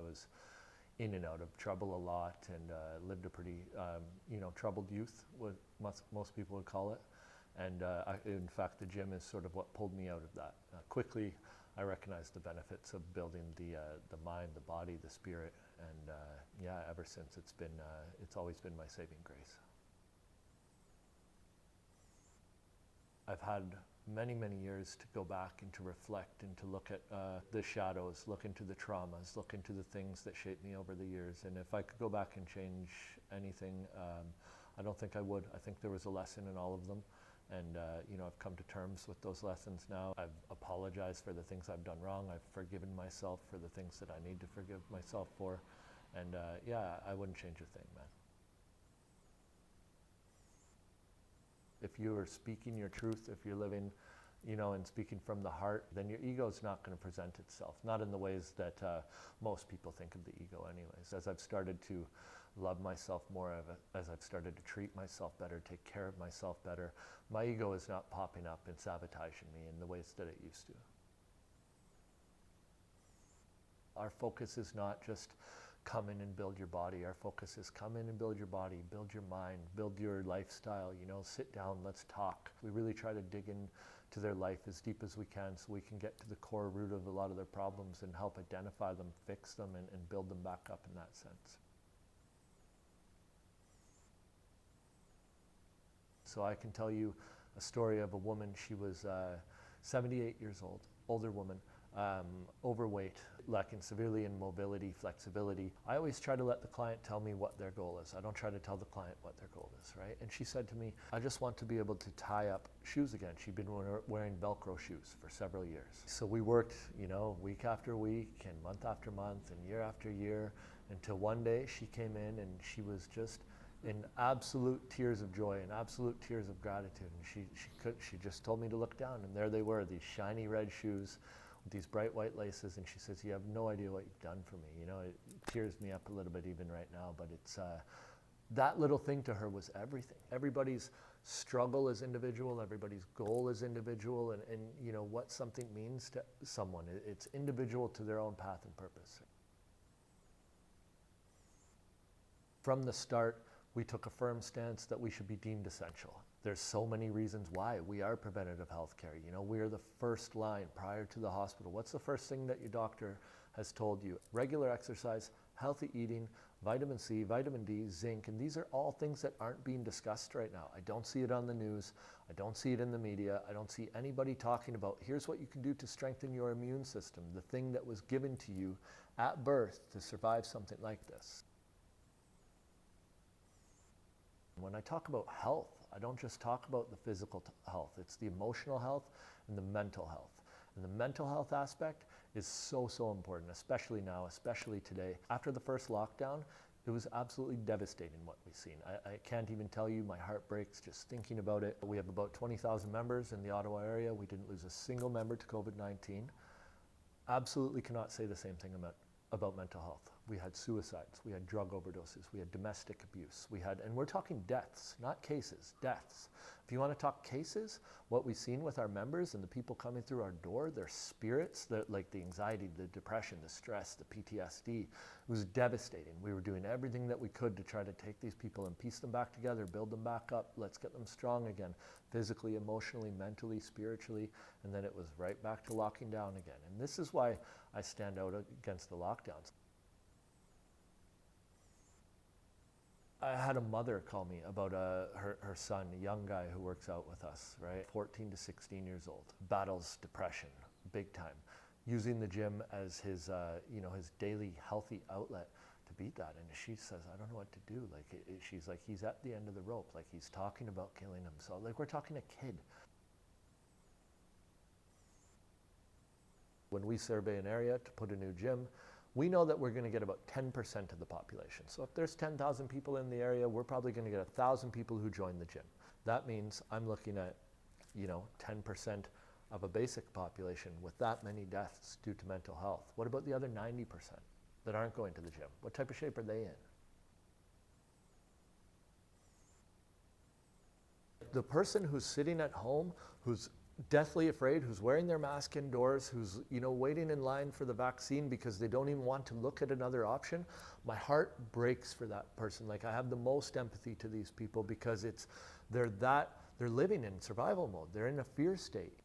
was in and out of trouble a lot, and lived a pretty, troubled youth, what most people would call it. And in fact, the gym is sort of what pulled me out of that. Quickly, I recognized the benefits of building the mind, the body, the spirit, and ever since it's always been my saving grace. I've had many, many years to go back and to reflect and to look at the shadows, look into the traumas, look into the things that shaped me over the years. And if I could go back and change anything, I don't think I would. I think there was a lesson in all of them. And I've come to terms with those lessons now. I've apologized for the things I've done wrong. I've forgiven myself for the things that I need to forgive myself for. And I wouldn't change a thing, man. If you are speaking your truth, if you're living, and speaking from the heart, then your ego is not going to present itself, not in the ways that most people think of the ego anyways. As I've started to love myself more, as I've started to treat myself better, take care of myself better, my ego is not popping up and sabotaging me in the ways that it used to. Our focus is not just come in and build your body. Our focus is come in and build your body, build your mind, build your lifestyle, sit down, let's talk. We really try to dig into their life as deep as we can so we can get to the core root of a lot of their problems and help identify them, fix them, and build them back up in that sense. So I can tell you a story of a woman. She was 78 years old, older woman, overweight, lacking severely in mobility, flexibility. I always try to let the client tell me what their goal is. I don't try to tell the client what their goal is, right? And she said to me, I just want to be able to tie up shoes again. She'd been wearing Velcro shoes for several years. So we worked, week after week and month after month and year after year until one day she came in and she was just in absolute tears of joy and absolute tears of gratitude. And she just told me to look down, and there they were, these shiny red shoes with these bright white laces, and she says, you have no idea what you've done for me. It tears me up a little bit even right now, but it's that little thing to her was everything. Everybody's struggle is individual, everybody's goal is individual, and what something means to someone, it's individual to their own path and purpose. From the start, we took a firm stance that we should be deemed essential. There's so many reasons why. We are preventative health care. We're the first line prior to the hospital. What's the first thing that your doctor has told you? Regular exercise, healthy eating, vitamin C, vitamin D, zinc, and these are all things that aren't being discussed right now. I don't see it on the news. I don't see it in the media. I don't see anybody talking about, here's what you can do to strengthen your immune system, the thing that was given to you at birth to survive something like this. When I talk about health, I don't just talk about the physical health. It's the emotional health and the mental health. And the mental health aspect is so, so important, especially now, especially today. After the first lockdown, it was absolutely devastating what we've seen. I can't even tell you, my heart breaks just thinking about it. We have about 20,000 members in the Ottawa area. We didn't lose a single member to COVID-19. Absolutely cannot say the same thing about mental health. We had suicides, we had drug overdoses, we had domestic abuse, and we're talking deaths, not cases, deaths. If you want to talk cases, what we've seen with our members and the people coming through our door, their spirits, like the anxiety, the depression, the stress, the PTSD, it was devastating. We were doing everything that we could to try to take these people and piece them back together, build them back up, let's get them strong again, physically, emotionally, mentally, spiritually, and then it was right back to locking down again. And this is why I stand out against the lockdowns. I had a mother call me about her son, a young guy who works out with us, right? 14 to 16 years old, battles depression, big time, using the gym as his daily healthy outlet to beat that. And she says, I don't know what to do. She's like, he's at the end of the rope. Like, he's talking about killing himself. Like, we're talking a kid. When we survey an area to put a new gym, we know that we're going to get about 10% of the population. So if there's 10,000 people in the area, we're probably going to get 1,000 people who join the gym. That means I'm looking at, 10% of a basic population with that many deaths due to mental health. What about the other 90% that aren't going to the gym? What type of shape are they in? The person who's sitting at home, who's deathly afraid, who's wearing their mask indoors, who's, waiting in line for the vaccine because they don't even want to look at another option, my heart breaks for that person. Like, I have the most empathy to these people because they're living in survival mode. They're in a fear state.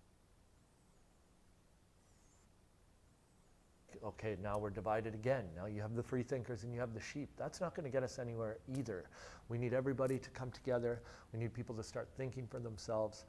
Okay, now we're divided again. Now you have the free thinkers and you have the sheep. That's not going to get us anywhere either. We need everybody to come together. We need people to start thinking for themselves.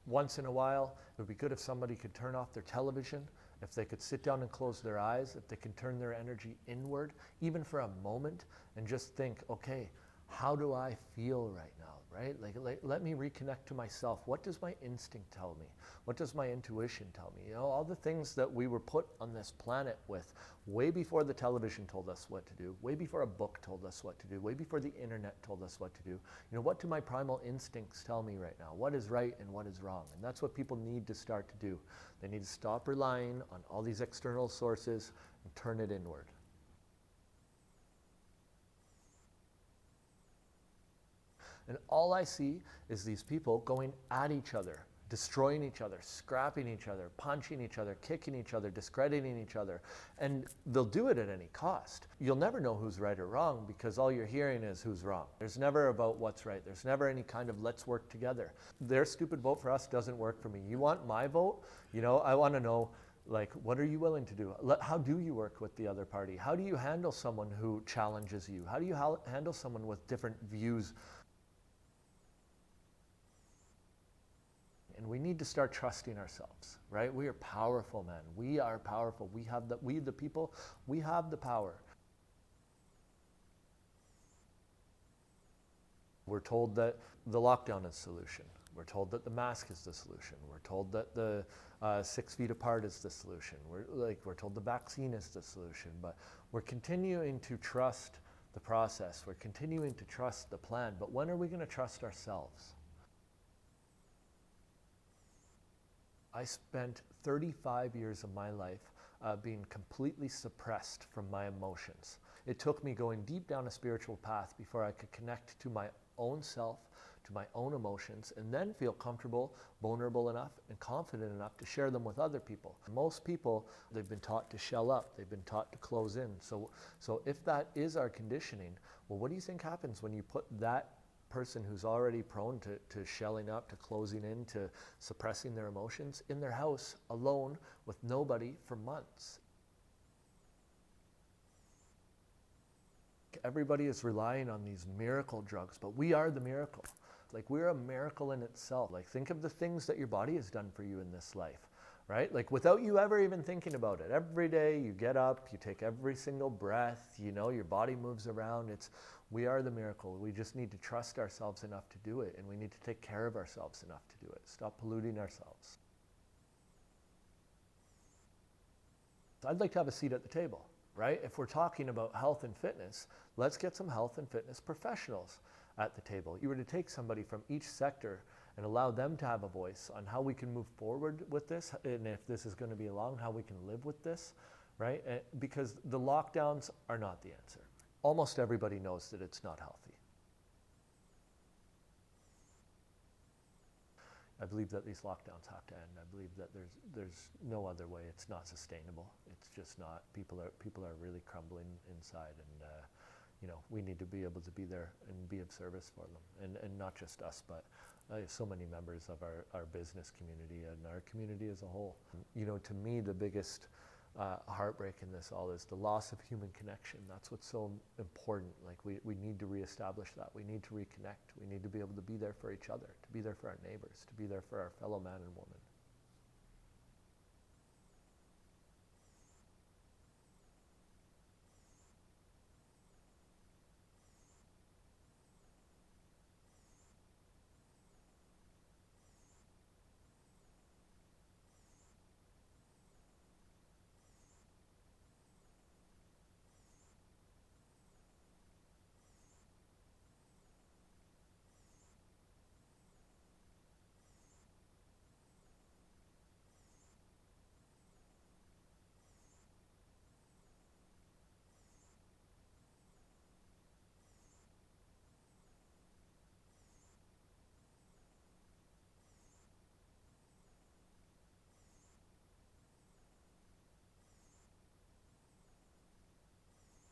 Once in a while, it would be good if somebody could turn off their television, if they could sit down and close their eyes, if they can turn their energy inward, even for a moment, and just think, okay, how do I feel right now, right? Like, let me reconnect to myself. What does my instinct tell me? What does my intuition tell me? All the things that we were put on this planet with way before the television told us what to do, way before a book told us what to do, way before the internet told us what to do. What do my primal instincts tell me right now? What is right and what is wrong? And that's what people need to start to do. They need to stop relying on all these external sources and turn it inward. And all I see is these people going at each other, destroying each other, scrapping each other, punching each other, kicking each other, discrediting each other. And they'll do it at any cost. You'll never know who's right or wrong because all you're hearing is who's wrong. There's never about what's right. There's never any kind of let's work together. Their stupid vote for us doesn't work for me. You want my vote? I want to know, like, what are you willing to do? How do you work with the other party? How do you handle someone who challenges you? How do you handle someone with different views? And we need to start trusting ourselves, right? We are powerful, man. We are powerful. We the people, we have the power. We're told that the lockdown is the solution. We're told that the mask is the solution. We're told that the 6 feet apart is the solution. We're told the vaccine is the solution. But we're continuing to trust the process. We're continuing to trust the plan. But when are we going to trust ourselves? I spent 35 years of my life being completely suppressed from my emotions. It took me going deep down a spiritual path before I could connect to my own self, to my own emotions, and then feel comfortable, vulnerable enough, and confident enough to share them with other people. Most people, they've been taught to shell up, they've been taught to close in. So if that is our conditioning, well, what do you think happens when you put that person who's already prone to shelling up, to closing in, to suppressing their emotions in their house alone with nobody for months? Everybody is relying on these miracle drugs, but we are the miracle. Like, we're a miracle in itself. Like, think of the things that your body has done for you in this life, right? Like, without you ever even thinking about it. Every day you get up, you take every single breath, your body moves around. We are the miracle. We just need to trust ourselves enough to do it, and we need to take care of ourselves enough to do it. Stop polluting ourselves. I'd like to have a seat at the table, right? If we're talking about health and fitness, let's get some health and fitness professionals at the table. You were to take somebody from each sector and allow them to have a voice on how we can move forward with this, and if this is going to be long, how we can live with this, right? Because the lockdowns are not the answer. Almost everybody knows that it's not healthy. I believe that these lockdowns have to end. I believe that there's no other way. It's not sustainable. It's just not. People are really crumbling inside, and we need to be able to be there and be of service for them, and not just us, but so many members of our business community and our community as a whole. To me, the biggest heartbreak in this all is the loss of human connection. That's what's so important. Like, we need to reestablish that. We need to reconnect. We need to be able to be there for each other, to be there for our neighbors, to be there for our fellow man and woman.